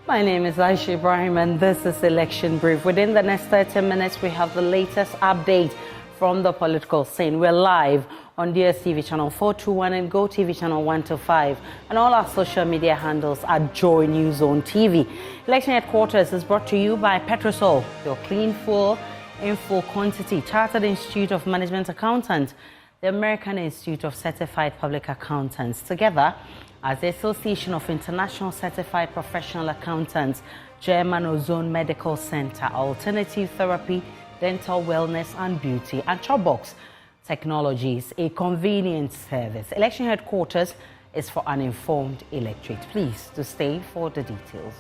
My name is Aisha Ibrahim and this is Election Brief. Within the next 30 minutes, we have the latest update from the political scene. We're live on DSTV channel 421 and GoTV channel 125. And all our social media handles are Joy News on TV. Election Headquarters is brought to you by Petrosol, your clean, full, in full quantity. Chartered Institute of Management Accountants, the American Institute of Certified Public Accountants. Together, as the Association of International Certified Professional Accountants, German Ozone Medical Center, Alternative Therapy, Dental Wellness and Beauty, and Chopbox Technologies, a convenient service. Election Headquarters is for uninformed electorate. Please to stay for the details.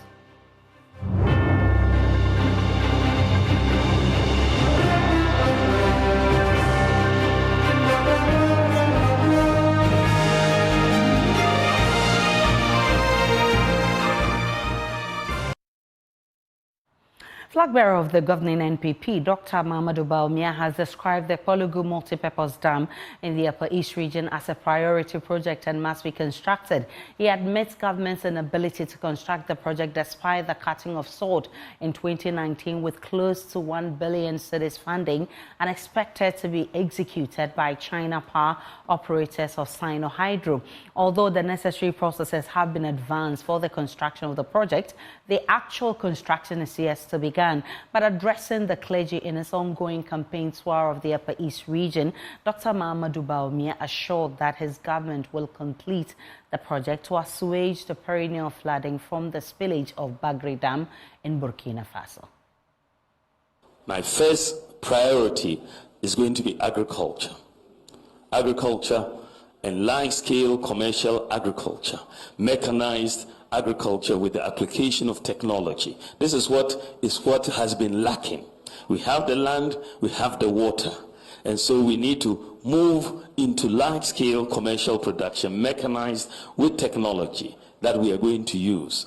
Flag bearer of the governing NPP, Dr.Bawumia, has described the Pwalugu Multipurpose Dam in the Upper East region as a priority project and must be constructed. He admits government's inability to construct the project despite the cutting of sword in 2019 with close to 1 billion cedis funding and expected to be executed by China Power operators of Sino Hydro. Although the necessary processes have been advanced for the construction of the project, the actual construction is yet to begin. But addressing the clergy in his ongoing campaign tour of the Upper East region, Dr. Bawumia assured that his government will complete the project to assuage the perennial flooding from the spillage of Bagri Dam in Burkina Faso. My first priority is going to be agriculture. Agriculture and large-scale commercial agriculture, mechanized agriculture with the application of technology. This is what has been lacking. We have the land, we have the water, and so we need to move into large-scale commercial production, mechanized with technology that we are going to use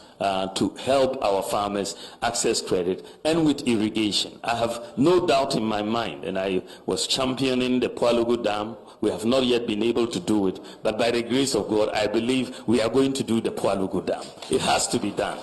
to help our farmers access credit and with irrigation. I have no doubt in my mind, and I was championing the Pwalugu Dam. We have not yet been able to do it, but by the grace of God, I believe we are going to do the Pwalugu Dam. It has to be done.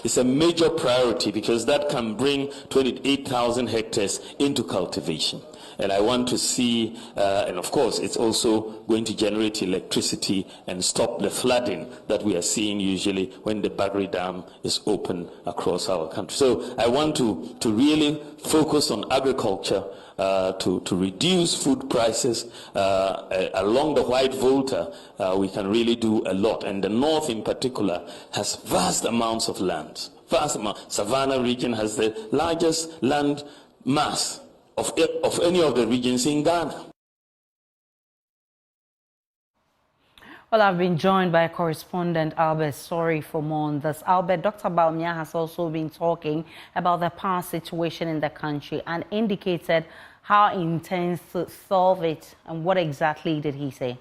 It's a major priority because that can bring 28,000 hectares into cultivation. And I want to see, and of course, it's also going to generate electricity and stop the flooding that we are seeing usually when the Bagri Dam is open across our country. So I want to really focus on agriculture to reduce food prices. Along the White Volta, we can really do a lot. And the north in particular has vast amounts of land. Savannah region has the largest land mass of any of the regions in Ghana. Well, I've been joined by correspondent Albert. Sorry for more on this. Albert, Dr. Bawumia has also been talking about the power situation in the country and indicated how he intends to solve it. And what exactly did he say?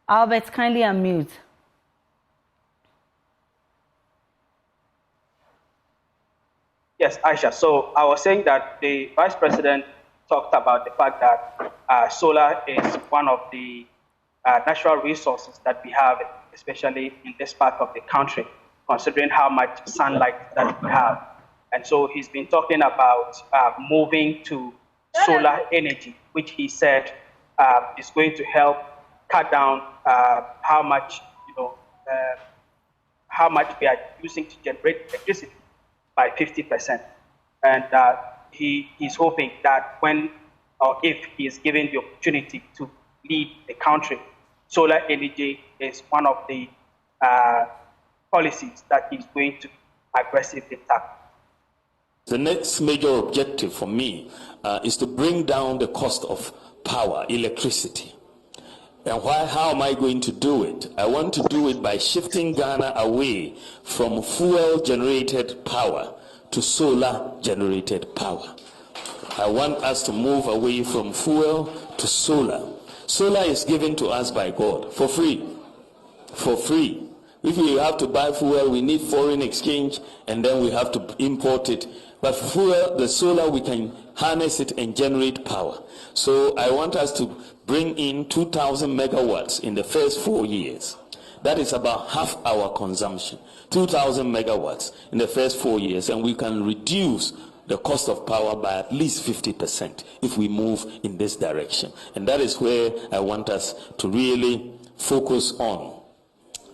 Albert, kindly unmute. Yes, Aisha. So I was saying that the Vice President talked about the fact that solar is one of the natural resources that we have, especially in this part of the country, considering how much sunlight that we have. And so he's been talking about moving to solar energy, which he said is going to help cut down how much we are using to generate electricity by 50%. And he is hoping that when or if he is given the opportunity to lead the country, solar energy is one of the policies that he's going to aggressively tackle. The next major objective for me is to bring down the cost of power, electricity. And how am I going to do it? I want to do it by shifting Ghana away from fuel-generated power to solar-generated power. I want us to move away from fuel to solar. Solar is given to us by God for free. For free. If we have to buy fuel, we need foreign exchange, and then we have to import it But for the solar, we can harness it and generate power. So I want us to bring in 2,000 megawatts in the first 4 years. That is about half our consumption, 2,000 megawatts in the first 4 years, and we can reduce the cost of power by at least 50% if we move in this direction. And that is where I want us to really focus on.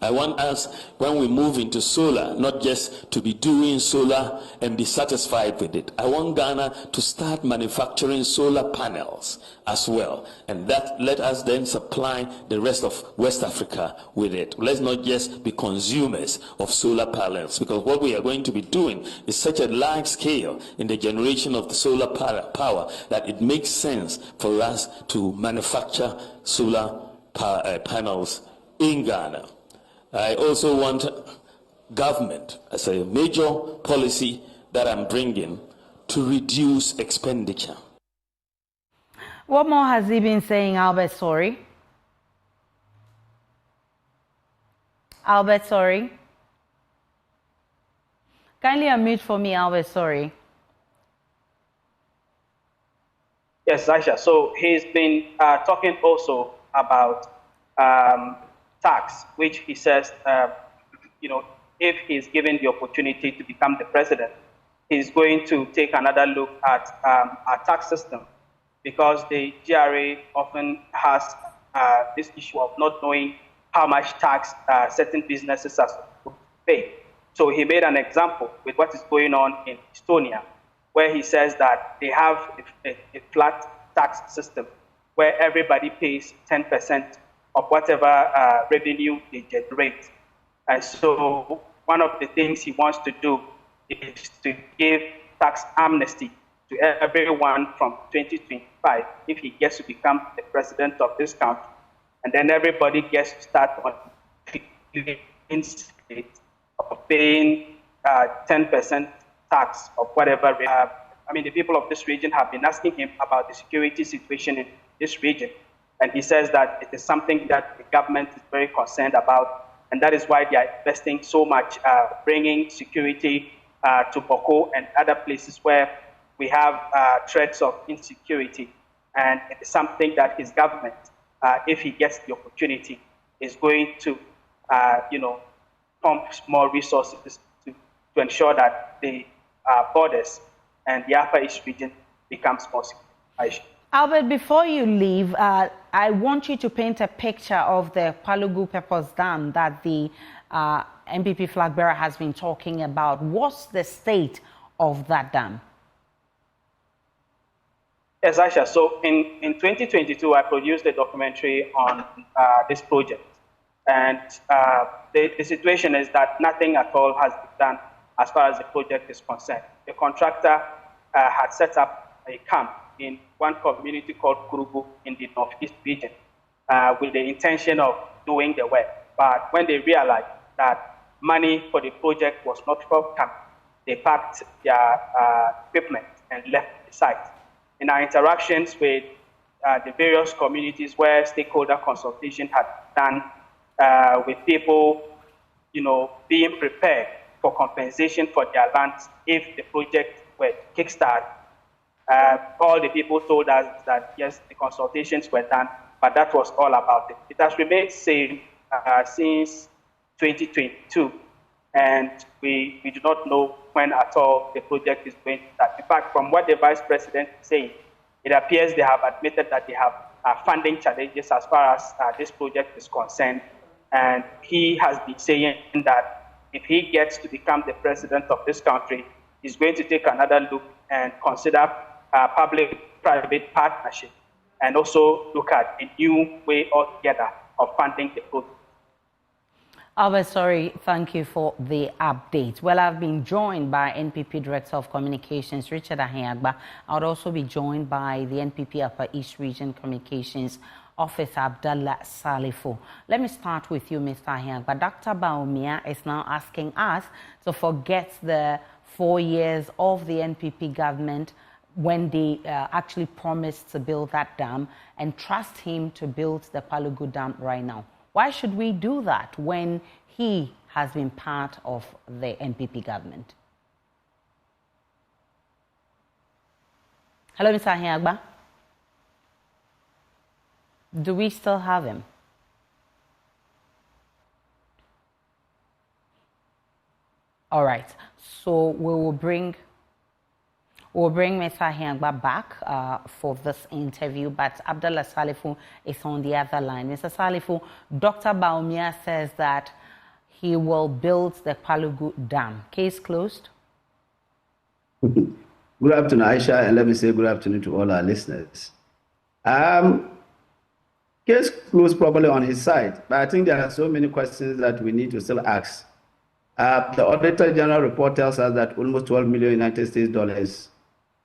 I want us, when we move into solar, not just to be doing solar and be satisfied with it. I want Ghana to start manufacturing solar panels as well. And that let us then supply the rest of West Africa with it. Let's not just be consumers of solar panels, because what we are going to be doing is such a large scale in the generation of the solar power that it makes sense for us to manufacture solar panels in Ghana. I also want government, as a major policy that I'm bringing, to reduce expenditure. What more has he been saying, Albert? Sorry. Albert, sorry. Kindly unmute for me, Albert, sorry. Yes, Aisha. So he's been talking also about tax, which he says, if he's given the opportunity to become the president, he's going to take another look at our tax system, because the GRA often has this issue of not knowing how much tax certain businesses are supposed to pay. So he made an example with what is going on in Estonia, where he says that they have a flat tax system where everybody pays 10% of whatever revenue they generate. And so one of the things he wants to do is to give tax amnesty to everyone from 2025 if he gets to become the president of this country. And then everybody gets to start on of paying 10% tax of whatever. The people of this region have been asking him about the security situation in this region. And he says that it is something that the government is very concerned about, and that is why they are investing so much, bringing security to Boko and other places where we have threats of insecurity. And it is something that his government, if he gets the opportunity, is going to, pump more resources to ensure that the borders and the Upper East region becomes more secure. Albert, before you leave, I want you to paint a picture of the Pwalugu Multipurpose Dam that the NPP flag bearer has been talking about. What's the state of that dam? Yes, Aisha. So in 2022, I produced a documentary on this project. And the situation is that nothing at all has been done as far as the project is concerned. The contractor had set up a camp in one community called Kurubu in the northeast region with the intention of doing the work. But when they realized that money for the project was not forthcoming, they packed their equipment and left the site. In our interactions with the various communities where stakeholder consultation had done with people, being prepared for compensation for their lands if the project were kickstarted, all the people told us that, yes, the consultations were done, but that was all about it. It has remained same since 2022, and we do not know when at all the project is going to start. In fact, from what the Vice President is saying, it appears they have admitted that they have funding challenges as far as this project is concerned, and he has been saying that if he gets to become the president of this country, he's going to take another look and consider public-private partnership, and also look at a new way altogether of funding the project. Albert, sorry, thank you for the update. Well, I've been joined by NPP Director of Communications, Richard Ahiagba. I would also be joined by the NPP Upper East Region Communications Officer, Abdallah Salifo. Let me start with you, Mr. Ahiagba. Dr.Bawumia is now asking us to forget the 4 years of the NPP government when they actually promised to build that dam, and trust him to build the Pwalugu Dam right now. Why should we do that when he has been part of the NPP government? Hello, Mr. Ahiagba. Do we still have him? All right. So we will bring Mr. Ahiagba back for this interview, but Abdullah Salifu is on the other line. Mr. Salifu, Dr. Bawumia says that he will build the Pwalugu Dam. Case closed? Good afternoon, Aisha, and let me say good afternoon to all our listeners. Case closed probably on his side, but I think there are so many questions that we need to still ask. The Auditor General report tells us that almost 12 million United States dollars,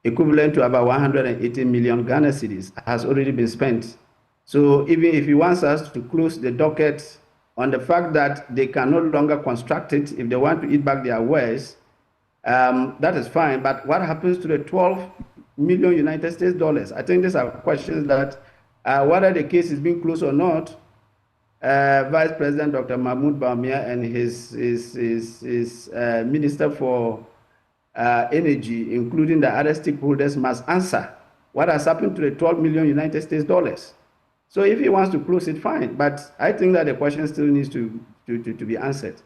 equivalent to about 180 million Ghana cedis, has already been spent. So even if he wants us to close the docket on the fact that they can no longer construct it if they want to eat back their wares, that is fine. But what happens to the 12 million United States dollars? I think these are questions that whether the case is being closed or not, Vice President Dr. Bawumia and his Minister for Energy, including the other stakeholders, must answer what has happened to the 12 million United States dollars. So if he wants to close it, fine. But I think that the question still needs to be answered.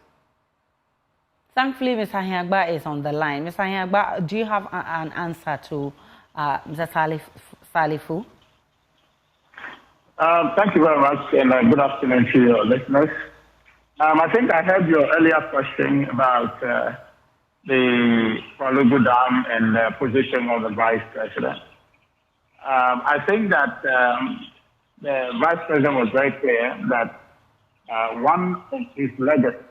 Thankfully, Mr. Ahiagba is on the line. Mr. Ahiagba, do you have an answer to Mr. Salifu? Thank you very much, and good afternoon to your listeners. I think I heard your earlier question about the Pwalugu Dam and the position of the Vice President. I think that the Vice President was very clear that one of his legacies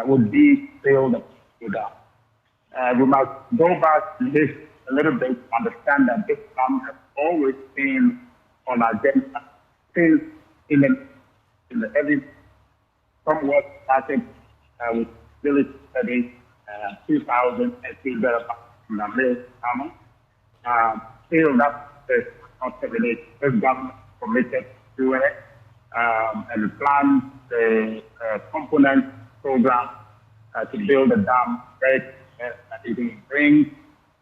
would be build the Pwalugu Dam. We must go back to this a little bit to understand that this dam has always been on our agenda since in the early, somewhat started with village studies, 2000, and still better from the middle summer. Still that is not terminated. This government committed to it and planned the component program to build a dam that it will bring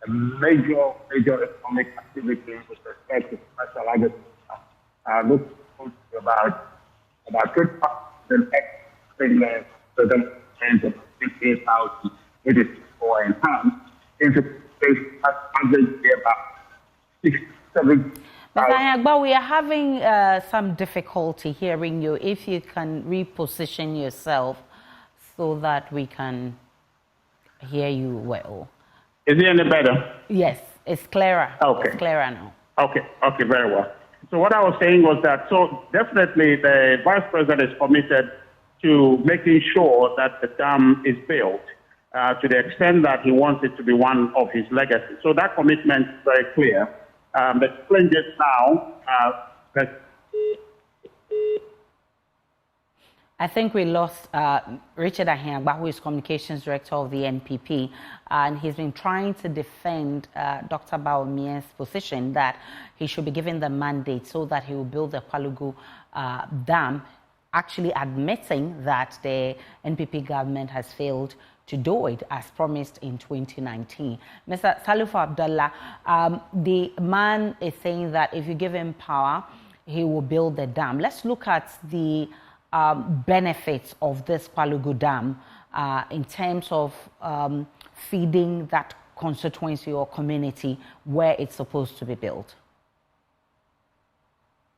a major economic activity with respect to special agriculture. Look about 2,000 hectares for them and 58,000, which is for enhanced into space average about 6, 7. Mr. Ahiagba, we are having some difficulty hearing you. If you can reposition yourself so that we can hear you well. Is it any better? Yes, it's clearer. Okay. It's clearer now. Okay, very well. So what I was saying was that, so definitely the Vice President is committed to making sure that the dam is built to the extent that he wants it to be one of his legacies. So that commitment is very clear. The challenges now I think we lost Richard Ahiagba, who is Communications Director of the NPP, and he's been trying to defend Dr. Bawumia's position that he should be given the mandate so that he will build the Pwalugu Dam, actually admitting that the NPP government has failed to do it as promised in 2019. Mr. Salifu Abdullah, the man is saying that if you give him power, he will build the dam. Let's look at the benefits of this Pwalugu Dam in terms of feeding that constituency or community where it's supposed to be built.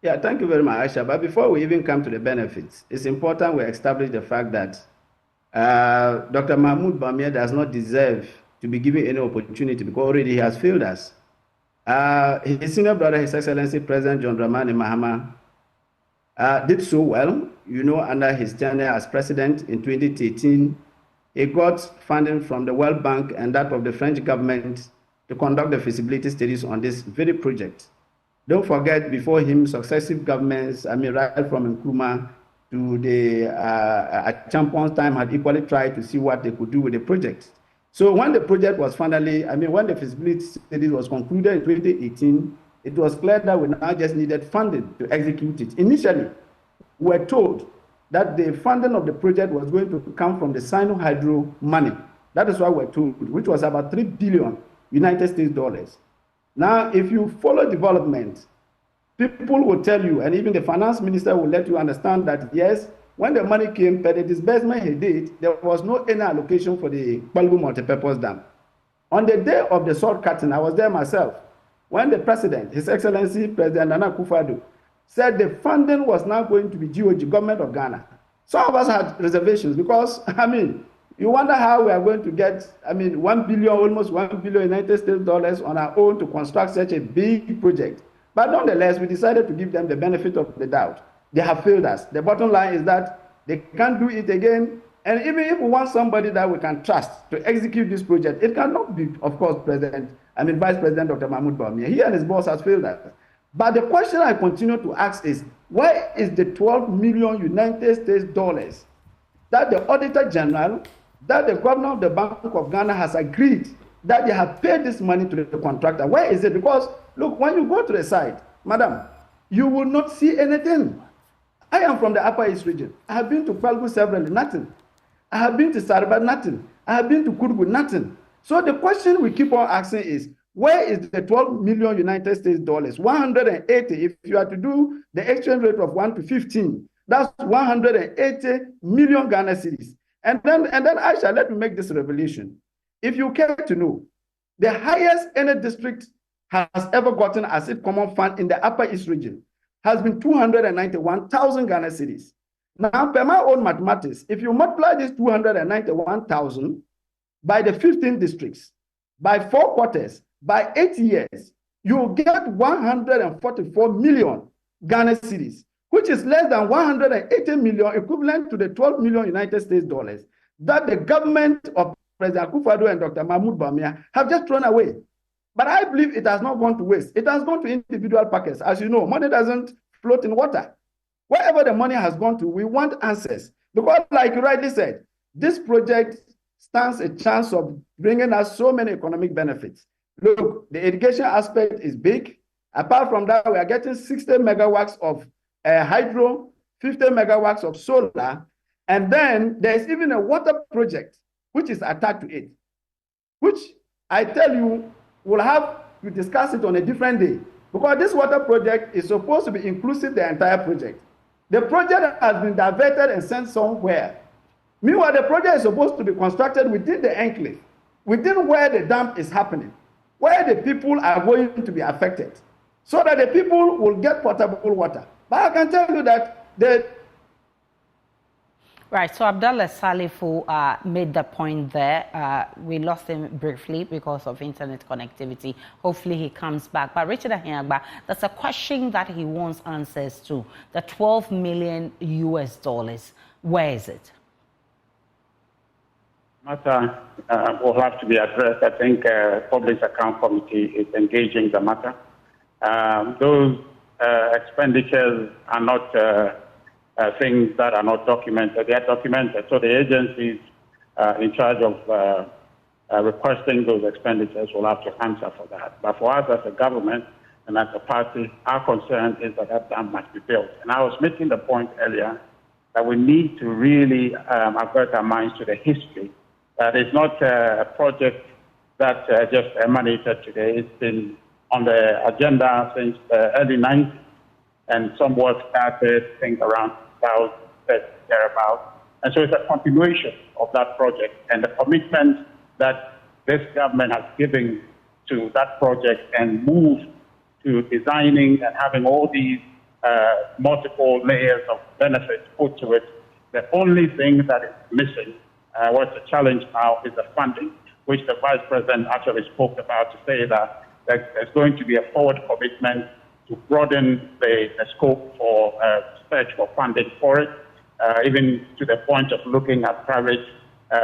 Yeah, thank you very much, Aisha. But before we even come to the benefits, it's important we establish the fact that Dr. Bawumia does not deserve to be given any opportunity because already he has failed us. His senior brother, His Excellency President John Dramani Mahama, did so well, under his tenure as president in 2013. He got funding from the World Bank and that of the French government to conduct the feasibility studies on this very project. Don't forget, before him, successive governments, right from Nkrumah to at Champon's time, had equally tried to see what they could do with the project. So when the project was finally, when the feasibility study was concluded in 2018, it was clear that we now just needed funding to execute it. Initially, we were told that the funding of the project was going to come from the Sino-Hydro money. That is what we were told, which was about 3 billion United States dollars. Now, if you follow development, people will tell you, and even the finance minister will let you understand that, yes, when the money came, per the disbursement he did, there was no any allocation for the Pwalugu Multipurpose Dam. On the day of the sword cutting, I was there myself, when the president, His Excellency President Nana Akufo-Addo, said the funding was now going to be GOG, Government of Ghana. Some of us had reservations because, you wonder how we are going to get, $1 billion, almost $1 billion United States dollars on our own to construct such a big project. But nonetheless, we decided to give them the benefit of the doubt. They have failed us. The bottom line is that they can't do it again. And even if we want somebody that we can trust to execute this project, it cannot be, of course, Vice President Dr. Bawumia. He and his boss has failed us. But the question I continue to ask is, where is the 12 million United States dollars that the Auditor General, that the Governor of the Bank of Ghana has agreed that they have paid this money to the contractor? Where is it? Because, look, when you go to the site, madam, you will not see anything. I am from the Upper East region. I have been to Pwalugu severally, nothing. I have been to Saraba, nothing. I have been to Kurugu, nothing. So the question we keep on asking is, where is the 12 million United States dollars? 180, if you are to do the exchange rate of 1 to 15, that's 180 million Ghana cedis. And then Aisha, let me make this revelation. If you care to know, the highest any district has ever gotten as its common fund in the Upper East region has been 291,000 Ghana cedis. Now, per my own mathematics, if you multiply this 291,000 by the 15 districts, by 4 quarters, by 8 years, you will get 144 million Ghana cedis, which is less than 180 million, equivalent to the 12 million United States dollars that the government of President Akufo-Addo and Dr. Bawumia have just thrown away. But I believe it has not gone to waste. It has gone to individual pockets. As you know, money doesn't float in water. Wherever the money has gone to, we want answers. Because like you rightly said, this project stands a chance of bringing us so many economic benefits. Look, the irrigation aspect is big. Apart from that, we are getting 60 megawatts of hydro, 50 megawatts of solar, and then there's even a water project which is attached to it, which I tell you, we'll have to discuss it on a different day, because this water project is supposed to be inclusive the entire project. The project has been diverted and sent somewhere. Meanwhile, the project is supposed to be constructed within the enclave, within where the dam is happening, where the people are going to be affected, so that the people will get potable water. But I can tell you that Right, so Abdallah Salifu made the point there. We lost him briefly because of internet connectivity. Hopefully he comes back. But Richard Ahiagba, that's a question that he wants answers to. The 12 million US dollars, where is it? Matter will have to be addressed. I think Public Account Committee is engaging the matter. Those expenditures are not things that are not documented. They are documented. So the agencies in charge of requesting those expenditures will have to answer for that. But for us as a government and as a party, our concern is that that dam must be built. And I was making the point earlier that we need to really avert our minds to the history. That it's not a project that just emanated today. It's been on the agenda since the early 90s, and some work started, I think, around 2000, thereabouts. And so it's a continuation of that project, and the commitment that this government has given to that project and moved to designing and having all these multiple layers of benefits put to it. The only thing that is missing, what's the challenge now, is the funding, which the Vice President actually spoke about, to say that there's going to be a forward commitment to broaden the scope for search for funding for it, even to the point of looking at private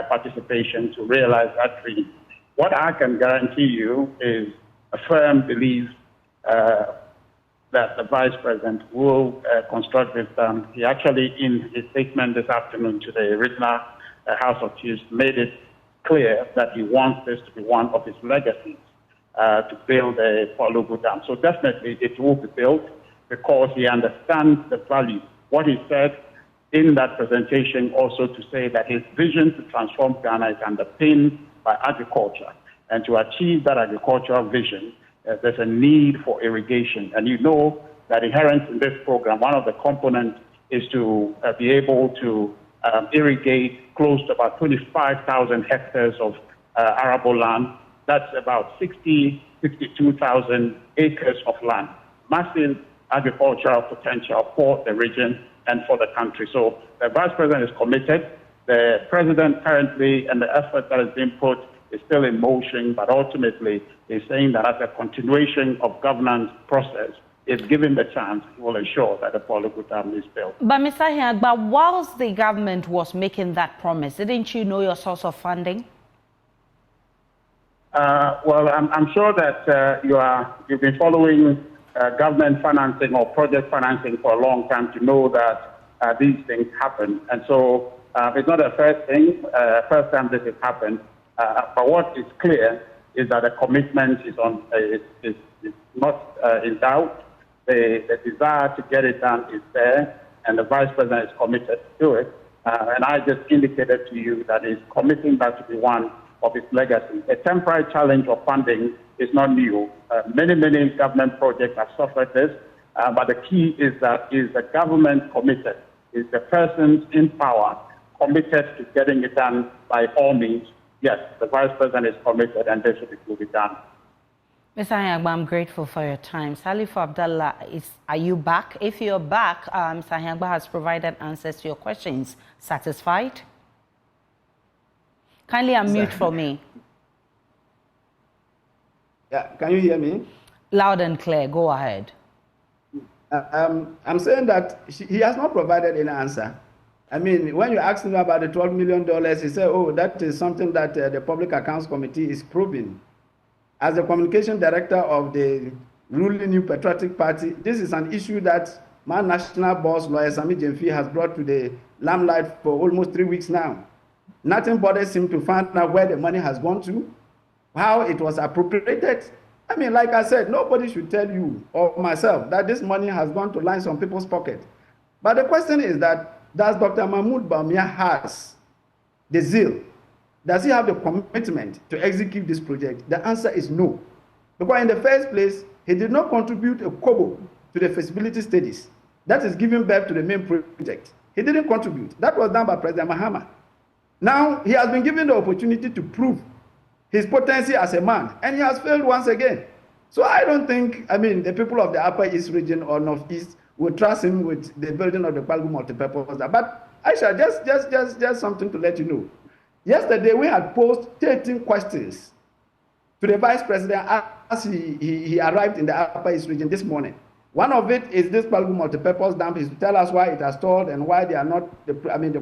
participation to realize that dream. What I can guarantee you is a firm belief that the Vice President will construct this dam. He actually, in his statement this afternoon to the original House of Chiefs, made it clear that he wants this to be one of his legacies, to build a Pwalugu Dam. So definitely it will be built because he understands the value. What he said in that presentation also to say that his vision to transform Ghana is underpinned by agriculture. And to achieve that agricultural vision, there's a need for irrigation. And you know that inherent in this program, one of the components is to be able to irrigate close to about 25,000 hectares of arable land. That's about 62,000 acres of land. Massive agricultural potential for the region and for the country. So the Vice President is committed. The President currently, and the effort that has been put is still in motion, but ultimately is saying that as a continuation of governance process, if given the chance, it will ensure that the Pwalugu Dam is built. But Mr. Hiagba, whilst the government was making that promise, didn't you know your source of funding? Well, I'm sure that you've been following government financing or project financing for a long time to know that these things happen. And so it's not a first time this has happened. But what is clear is that the commitment is not in doubt. The desire to get it done is there, and the Vice President is committed to it. And I just indicated to you that he's committing that to be one of his legacy. A temporary challenge of funding is not new. Many government projects have suffered this, but the key is that is the government committed, is the persons in power committed to getting it done by all means. Yes, the Vice President is committed, and this will be done. Mr. Hiagba, I'm grateful for your time. Salifu Abdallah, are you back? If you're back, Mr. Hiagba has provided answers to your questions. Satisfied? Kindly unmute for me. Yeah, can you hear me? Loud and clear. Go ahead. I'm saying that he has not provided any answer. I mean, when you asked him about the $12 million, he said, oh, that is something that the Public Accounts Committee is proving. As the communication director of the ruling New Patriotic Party, this is an issue that my national boss, lawyer Sami Jemfi, has brought to the limelight for almost 3 weeks now. Nothing bothers him to find out where the money has gone to, how it was appropriated. I mean, like I said, nobody should tell you or myself that this money has gone to line some people's pocket. But the question is that, does Dr. Bawumia has the zeal? Does he have the commitment to execute this project? The answer is no. Because in the first place, he did not contribute a kobo to the feasibility studies. That is giving birth to the main project. He didn't contribute. That was done by President Mahama. Now, he has been given the opportunity to prove his potency as a man, and he has failed once again. So I don't think, I mean, the people of the Upper East region or Northeast will trust him with the building of the Pwalugu Multipurpose Dam. But Aisha, just something to let you know. Yesterday, we had posed 13 questions to the Vice President as he arrived in the Upper East region this morning. One of it is this Pwalugu Multipurpose Dam, is to tell us why it has stalled and why they are not, the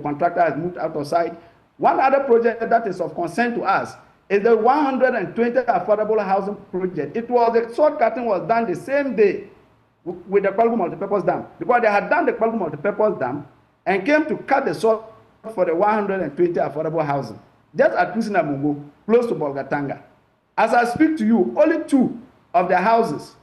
contractor has moved out of sight. One other project that is of concern to us is the 120 affordable housing project. It was, the sword cutting was done the same day with the Pwalugu Multipurpose Dam, because they had done the Pwalugu Multipurpose Dam and came to cut the sword for the 120 affordable housing, just at Kusinamungo, close to Bolgatanga. As I speak to you, only 2 of the houses,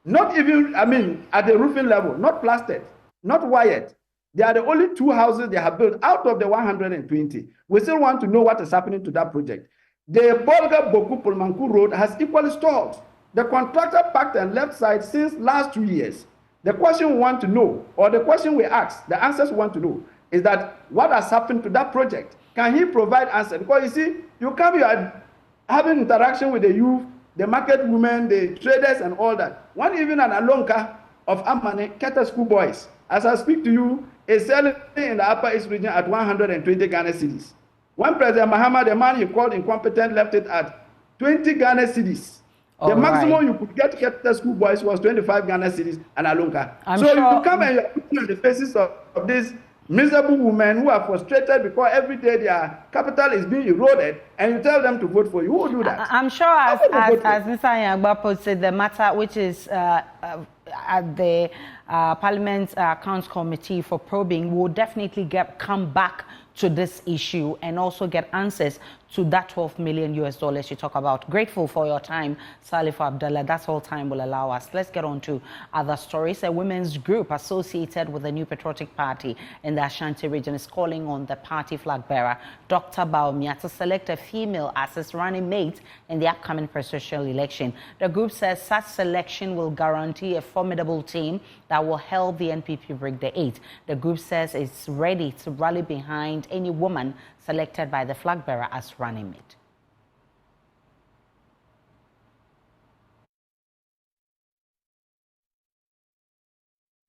not even, I mean, at the roofing level, not plastered, not wired. They are the only 2 houses they have built out of the 120. We still want to know what is happening to that project. The Bolga-Boku-Pulmanku Road has equally stalled. The contractor parked on left side since last 2 years. The question we want to know, or the question we ask, the answers we want to know, is that what has happened to that project? Can he provide answers? Because you see, you come here having interaction with the youth, the market women, the traders and all that. One even an Alonka of Amane, Keta school boys, as I speak to you, is selling in the Upper East region at 120 Ghana cedis. When President Mahama, the man he called incompetent, left it at 20 Ghana cedis. The maximum you could get Keta school boys was 25 Ghana cedis and Alonka. So you come and you're putting on the faces of these miserable women who are frustrated because every day their capital is being eroded, and you tell them to vote for you. Who will do that? I'm sure, as Mr. Hiagba puts it, the matter which is at the Parliament's Accounts Committee for probing will definitely come back to this issue and also get answers to that $12 million you talk about. Grateful for your time, Salif Abdallah. That's all time will allow us. Let's get on to other stories. A women's group associated with the New Patriotic Party in the Ashanti region is calling on the party flag bearer, Dr. Bawumia, to select a female as his running mate in the upcoming presidential election. The group says such selection will guarantee a formidable team that will help the NPP break the 8. The group says it's ready to rally behind any woman selected by the flag bearer as running mate.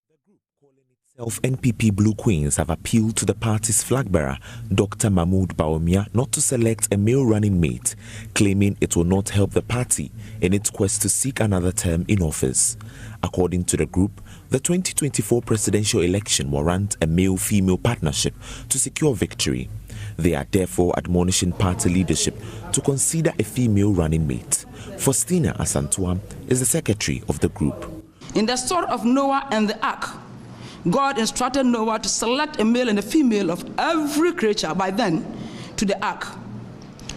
The group calling itself NPP Blue Queens have appealed to the party's flag bearer, Dr. Bawumia, not to select a male running mate, claiming it will not help the party in its quest to seek another term in office. According to the group, the 2024 presidential election warrants a male-female partnership to secure victory. They are therefore admonishing party leadership to consider a female running mate. Faustina Asantua is the secretary of the group. In the story of Noah and the ark, God instructed Noah to select a male and a female of every creature by then to the ark.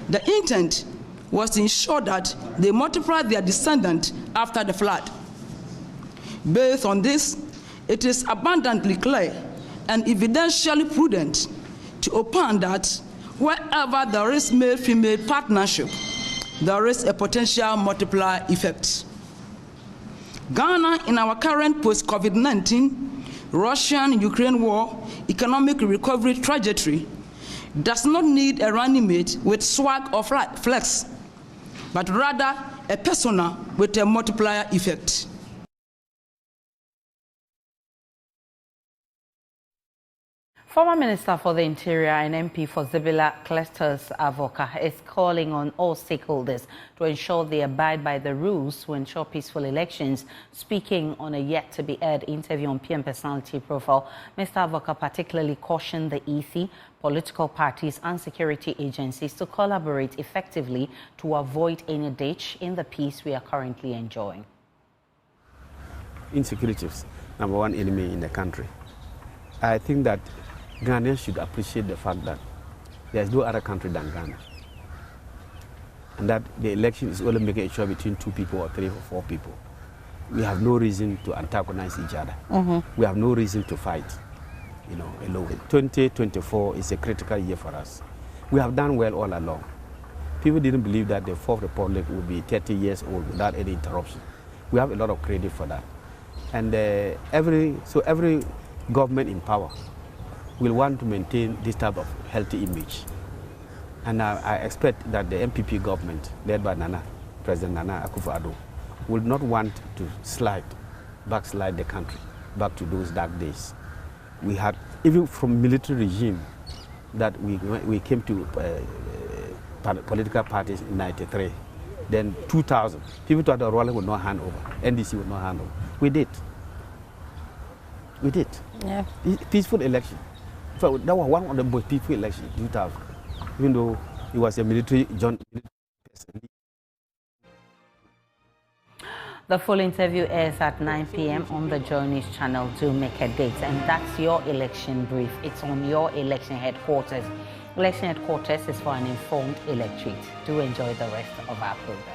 The intent was to ensure that they multiplied their descendants after the flood. Based on this, it is abundantly clear and evidentially prudent to opine that wherever there is male-female partnership, there is a potential multiplier effect. Ghana, in our current post-COVID-19, Russian-Ukraine war, economic recovery trajectory, does not need a running mate with swag or flex, but rather a persona with a multiplier effect. Former Minister for the Interior and MP for Zibila, Kofi Avoca, is calling on all stakeholders to ensure they abide by the rules to ensure peaceful elections. Speaking on a yet-to-be-aired interview on PM Personality Profile, Mr. Avoca particularly cautioned the EC, political parties and security agencies to collaborate effectively to avoid any ditch in the peace we are currently enjoying. Insecurity is number one enemy in the country. I think that Ghanaians should appreciate the fact that there is no other country than Ghana, and that the election is only making a choice between 2 people or 3 or 4 people. We have no reason to antagonize each other. We have no reason to fight, alone. 2024 is a critical year for us. We have done well all along. People didn't believe that the Fourth Republic would be 30 years old without any interruption. We have a lot of credit for that, and every government in power will want to maintain this type of healthy image. And I expect that the MPP government, led by President Nana Akufo-Addo, will not want to backslide the country back to those dark days. We had, even from military regime, that we came to political parties in 93. Then 2000, people thought the Rwanda would not hand over, NDC would not hand over. We did. Yeah. Peaceful election. So that was one of the most peaceful elections in 2000, even though it was a military person. The full interview airs at 9 p.m. on the Joy News channel. Do make a date, and that's your election brief. It's on your election headquarters. Election headquarters is for an informed electorate. Do enjoy the rest of our program.